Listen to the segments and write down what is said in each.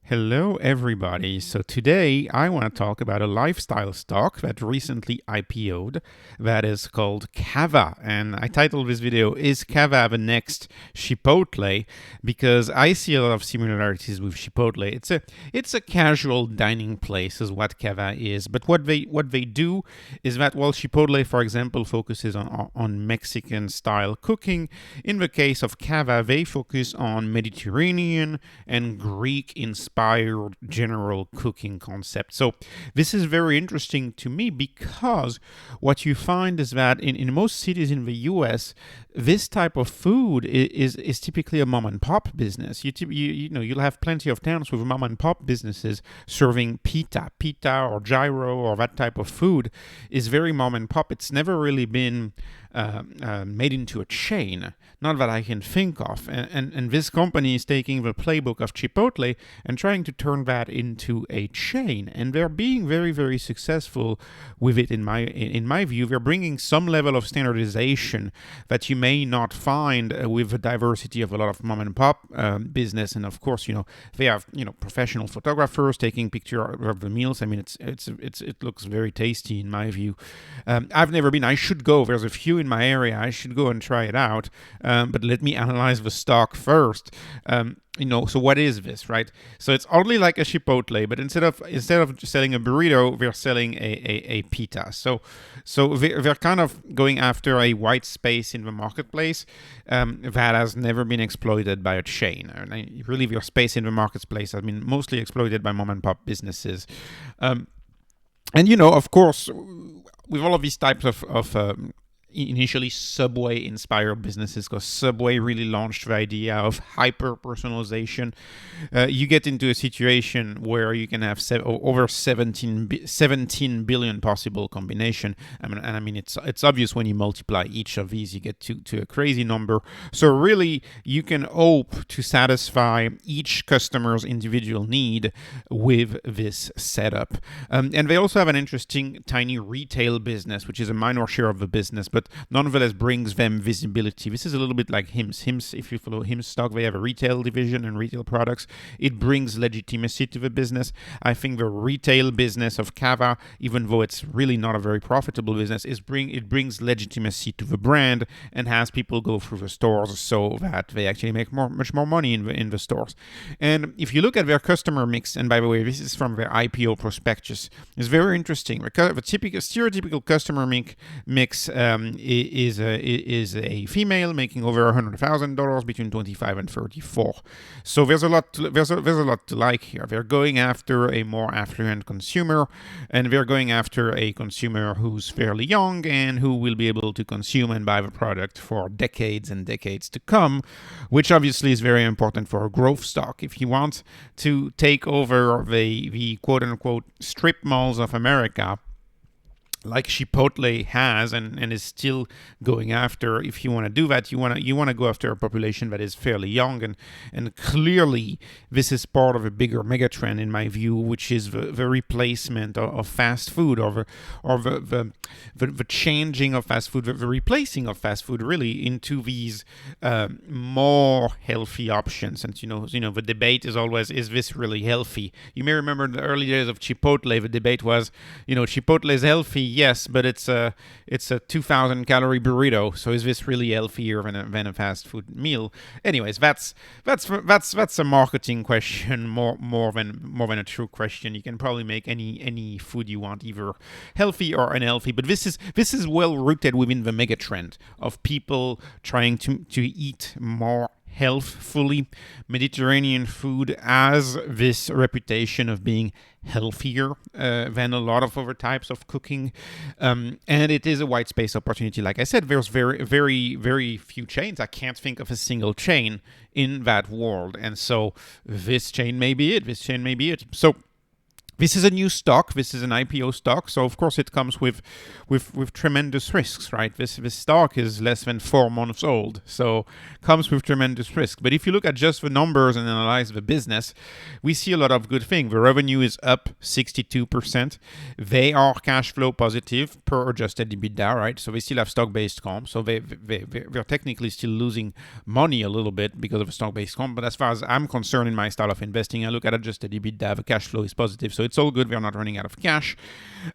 Hello, everybody. So today I want to talk about a lifestyle stock that recently IPO'd that is called Cava. And I titled this video, Is Cava the Next Chipotle? Because I see a lot of similarities with Chipotle. It's a casual dining place is what Cava is. But what they do is that while Chipotle, for example, focuses on Mexican style cooking, in the case of Cava, they focus on Mediterranean and Greek inspired general cooking concept. So this is very interesting to me because what you find is that in most cities in the US, this type of food is typically a mom and pop business. You'll have plenty of towns with mom and pop businesses serving pita or gyro or that type of food is very mom and pop. It's never really been made into a chain, not that I can think of. And this company is taking the playbook of Chipotle and trying to turn that into a chain. And they're being very, very successful with it. In my view, they're bringing some level of standardization that you may not find with the diversity of a lot of mom and pop business. And of course, they have professional photographers taking pictures of the meals. I mean, it looks very tasty in my view. I've never been. I should go. There's a few in my area. I should go and try it out. But let me analyze the stock first. So what is this, right? So it's oddly like a Chipotle, but instead of selling a burrito, they're selling a pita. So they're kind of going after a white space in the marketplace that has never been exploited by a chain. And really, their space in the marketplace has been mostly exploited by mom and pop businesses. Of course, with all of these types of initially Subway-inspired businesses, because Subway really launched the idea of hyper-personalization. You get into a situation where you can have over 17 billion possible combination. I mean, it's obvious when you multiply each of these, you get to a crazy number. So really, you can hope to satisfy each customer's individual need with this setup. And they also have an interesting tiny retail business, which is a minor share of the business, but nonetheless brings them visibility. This is a little bit like Hims. Hims, if you follow Hims stock, they have a retail division and retail products. It brings legitimacy to the business. I think the retail business of Cava, even though it's really not a very profitable business, it brings legitimacy to the brand and has people go through the stores so that they actually make much more money in the stores. And if you look at their customer mix, and by the way, this is from their IPO prospectus, it's very interesting. The stereotypical customer mix is a female making over $100,000 between 25 and 34. So there's a lot to like here. They're going after a more affluent consumer, and they're going after a consumer who's fairly young and who will be able to consume and buy the product for decades and decades to come, which obviously is very important for a growth stock. If you want to take over the quote-unquote strip malls of America, like Chipotle has and is still going after, if you want to do that, you want to go after a population that is fairly young, and clearly this is part of a bigger megatrend in my view, which is the replacement of fast food, or the changing of fast food, the replacing of fast food really into these more healthy options. And the debate is always, is this really healthy? You may remember in the early days of Chipotle, the debate was, Chipotle is healthy. Yes, but it's a 2,000 calorie burrito. So is this really healthier than a fast food meal? Anyways, that's a marketing question more than a true question. You can probably make any food you want either healthy or unhealthy, but this is well rooted within the mega trend of people trying to eat more healthfully. Mediterranean food has this reputation of being healthier than a lot of other types of cooking, and it is a white space opportunity. Like I said, there's very, very, very few chains. I can't think of a single chain in that world, and so this chain may be it. So This is a new stock. This is an IPO stock, so of course it comes with tremendous risks, right? This stock is less than 4 months old, so comes with tremendous risk. But if you look at just the numbers and analyze the business, we see a lot of good things. The revenue is up 62%. They are cash flow positive per adjusted EBITDA, right? So they still have stock-based comp, so they're technically still losing money a little bit because of stock-based comp. But as far as I'm concerned in my style of investing, I look at adjusted EBITDA. The cash flow is positive, so it's all good. We're not running out of cash.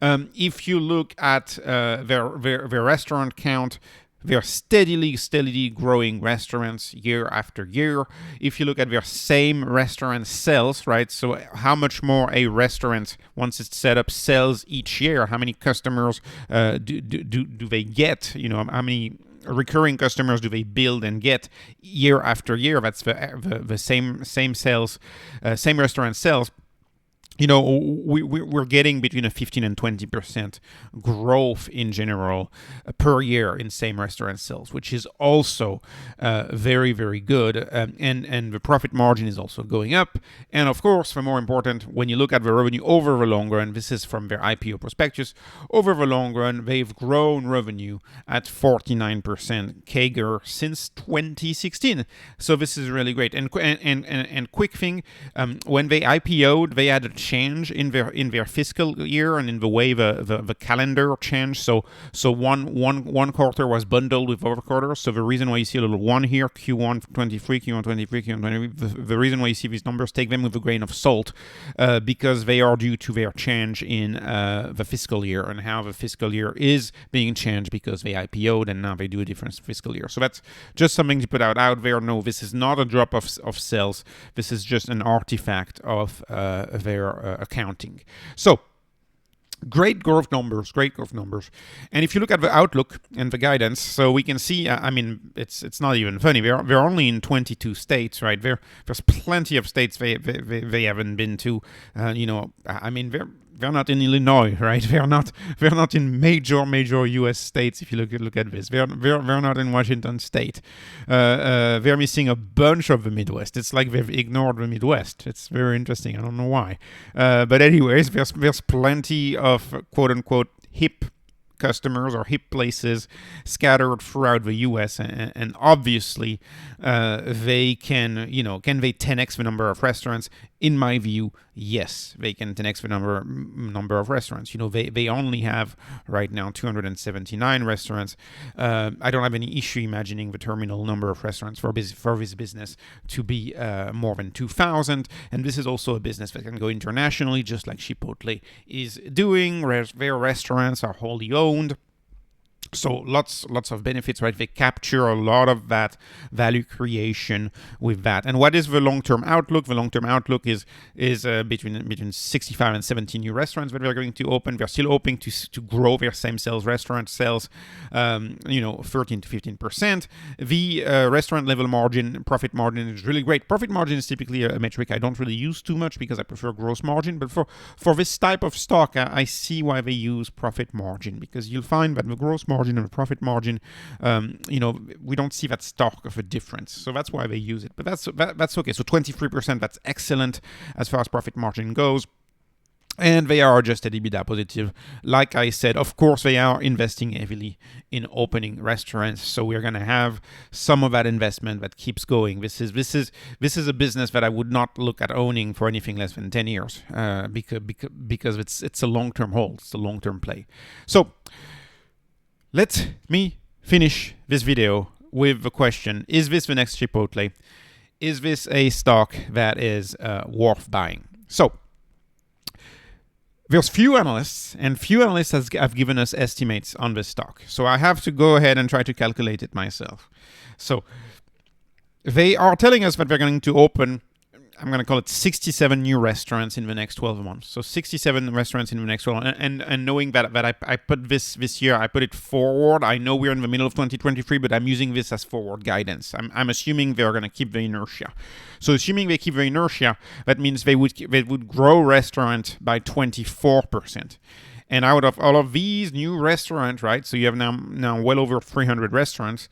If you look at their restaurant count, they're steadily growing restaurants year after year. If you look at their same restaurant sales, right? So how much more a restaurant, once it's set up, sells each year? How many customers do they get? You know, how many recurring customers do they build and get year after year? That's the same sales, same restaurant sales. You know, we're getting between a 15 and 20% growth in general per year in same restaurant sales, which is also very, very good. And the profit margin is also going up. And of course, the more important, when you look at the revenue over the long run, this is from their IPO prospectus, over the long run, they've grown revenue at 49% CAGR since 2016. So this is really great. And quick thing, when they IPO'd, they had a change in their fiscal year and in the way the calendar changed. So one quarter was bundled with other quarters. So the reason why you see a little 1 here, Q1 23, Q1 23, Q1 23, the reason why you see these numbers, take them with a grain of salt, because they are due to their change in the fiscal year and how the fiscal year is being changed because they IPO'd and now they do a different fiscal year. So that's just something to put out there. No, this is not a drop of sales. This is just an artifact of their accounting. So great growth numbers. And if you look at the outlook and the guidance, so we can see, I mean, it's not even funny. They're only in 22 states, right? There's plenty of states they haven't been to. You know, I mean, they're not in Illinois, right? They're not in major U.S. states. If you look at this, they're not in Washington State. They're missing a bunch of the Midwest. It's like they've ignored the Midwest. It's very interesting. I don't know why. But anyways, there's plenty of quote unquote hip customers or hip places scattered throughout the US, and obviously they can they 10x the number of restaurants? In my view, yes, they can 10x the number of restaurants. You know, they only have right now 279 restaurants. I don't have any issue imagining the terminal number of restaurants for this business to be more than 2,000. And this is also a business that can go internationally, just like Chipotle is doing. Their restaurants are wholly owned. So lots of benefits, right? They capture a lot of that value creation with that. And what is the long-term outlook? The long-term outlook is between 65 and 70 new restaurants that they're going to open. They're still hoping to grow their same sales restaurant sales, 13 to 15%. The restaurant level margin, profit margin is really great. Profit margin is typically a metric I don't really use too much because I prefer gross margin. But for this type of stock, I see why they use profit margin, because you'll find that the gross margin and the profit margin, we don't see that stark of a difference. So that's why they use it. But that's okay. So 23%, that's excellent as far as profit margin goes. And they are adjusted EBITDA positive. Like I said, of course, they are investing heavily in opening restaurants. So we're going to have some of that investment that keeps going. This is a business that I would not look at owning for anything less than 10 years because it's a long-term hold. It's a long-term play. So let me finish this video with the question, is this the next Chipotle? Is this a stock that is worth buying? So there's few analysts have given us estimates on this stock. So I have to go ahead and try to calculate it myself. So they are telling us that they're going to open, I'm going to call it 67 new restaurants in the next 12 months. So 67 restaurants in the next 12 months. And knowing that I put this year, I put it forward. I know we're in the middle of 2023, but I'm using this as forward guidance. I'm assuming they're going to keep the inertia. So assuming they keep the inertia, that means they would grow restaurant by 24%. And out of all of these new restaurants, right? So you have now well over 300 restaurants.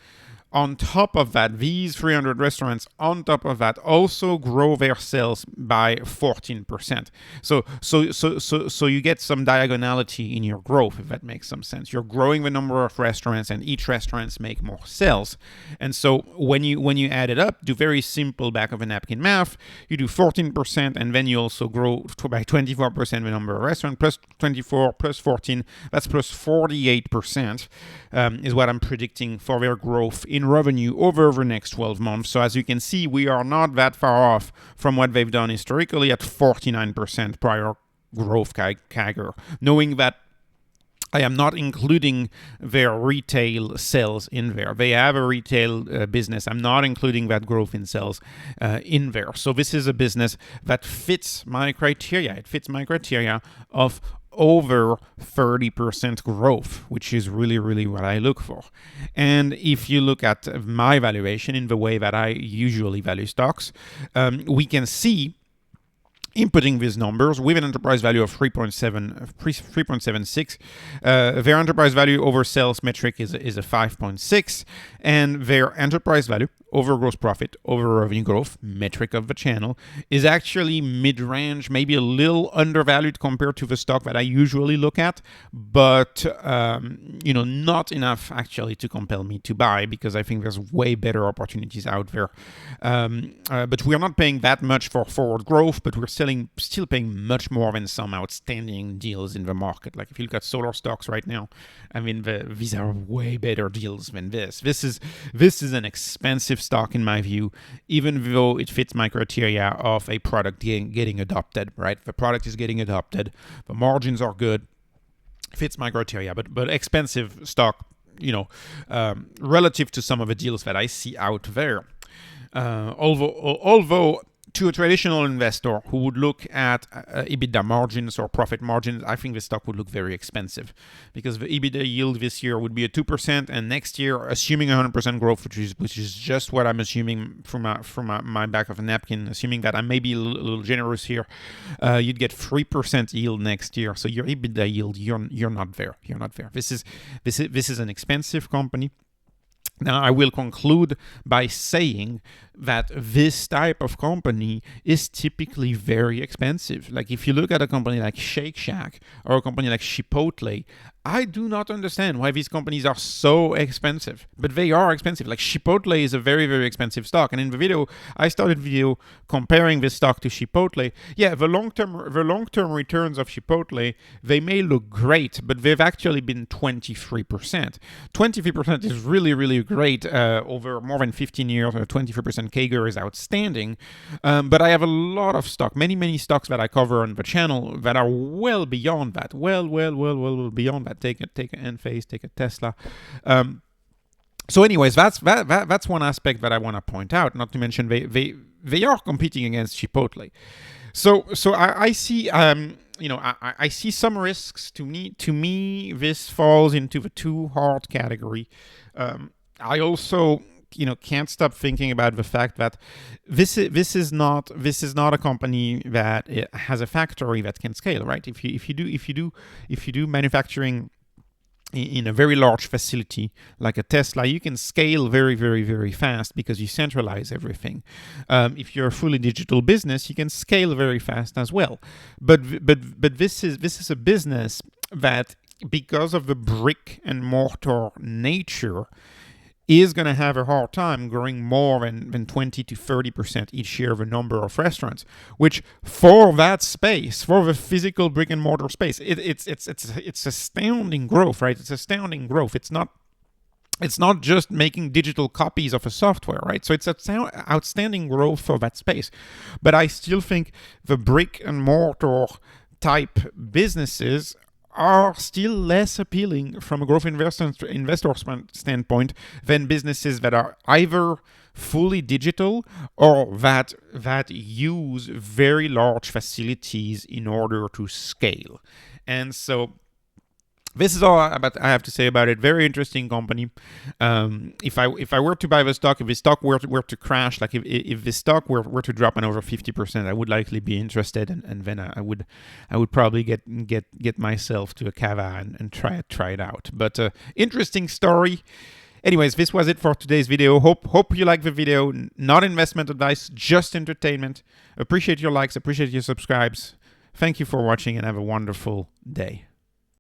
on top of that, these 300 restaurants on top of that also grow their sales by 14%. So you get some diagonality in your growth, if that makes some sense. You're growing the number of restaurants, and each restaurants make more sales. And so when you add it up, do very simple back of a napkin math. You do 14%, and then you also grow by 24% the number of restaurants, plus 24 plus 14, that's plus 48%, is what I'm predicting for their growth in revenue over the next 12 months. So as you can see, we are not that far off from what they've done historically at 49% prior growth CAGR, knowing that I am not including their retail sales in there. They have a retail business. I'm not including that growth in sales in there. So this is a business that fits my criteria. It fits my criteria of over 30% growth, which is really, really what I look for. And if you look at my valuation in the way that I usually value stocks, we can see inputting these numbers with an enterprise value of 3.76. Their enterprise value over sales metric is a 5.6, and their enterprise value over gross profit over revenue growth metric of the channel is actually mid-range, maybe a little undervalued compared to the stock that I usually look at, but not enough actually to compel me to buy, because I think there's way better opportunities out there. But we are not paying that much for forward growth, but we're still paying much more than some outstanding deals in the market. Like if you look at solar stocks right now, I mean, these are way better deals than this. This is an expensive stock in my view, even though it fits my criteria of a product getting adopted, right? The product is getting adopted, the margins are good, fits my criteria, but expensive stock, relative to some of the deals that I see out there. Although to a traditional investor who would look at EBITDA margins or profit margins, I think the stock would look very expensive, because the EBITDA yield this year would be at 2%, and next year, assuming 100% growth, which is just what I'm assuming from my back of a napkin, assuming that I may be a little generous here, you'd get 3% yield next year. So your EBITDA yield, you're not there. You're not there. This is an expensive company. Now, I will conclude by saying that this type of company is typically very expensive. Like if you look at a company like Shake Shack or a company like Chipotle, I do not understand why these companies are so expensive, but they are expensive. Like Chipotle is a very, very expensive stock. And in the video, I started video comparing this stock to Chipotle. Yeah, the long-term returns of Chipotle, they may look great, but they've actually been 23%. 23% is really, really great over more than 15 years. 23% CAGR is outstanding. But I have a lot of stock, many stocks that I cover on the channel that are well beyond that, well beyond that. Take a Enphase, take a Tesla. So anyways, that's one aspect that I want to point out, not to mention they are competing against Chipotle. So I see I see some risks. To me this falls into the too hard category. I also can't stop thinking about the fact that this is not a company that has a factory that can scale, right? If you do manufacturing in a very large facility like a Tesla, you can scale very, very, very fast because you centralize everything. If you're a fully digital business, you can scale very fast as well. But this is a business that, because of the brick and mortar nature, is going to have a hard time growing more than 20 to 30% each year of a number of restaurants, which for that space, for the physical brick and mortar space, it's astounding growth, right? It's astounding growth. It's not just making digital copies of a software, right? So it's outstanding growth for that space. But I still think the brick and mortar type businesses are still less appealing from a growth investor standpoint than businesses that are either fully digital or that use very large facilities in order to scale. And so this is all I have to say about it. Very interesting company. If I were to buy the stock, if the stock were to crash, like if the stock were to drop over 50%, I would likely be interested, and then I would probably get myself to a Cava and try it out. But interesting story. Anyways, this was it for today's video. Hope you like the video. Not investment advice, just entertainment. Appreciate your likes, appreciate your subscribes. Thank you for watching and have a wonderful day.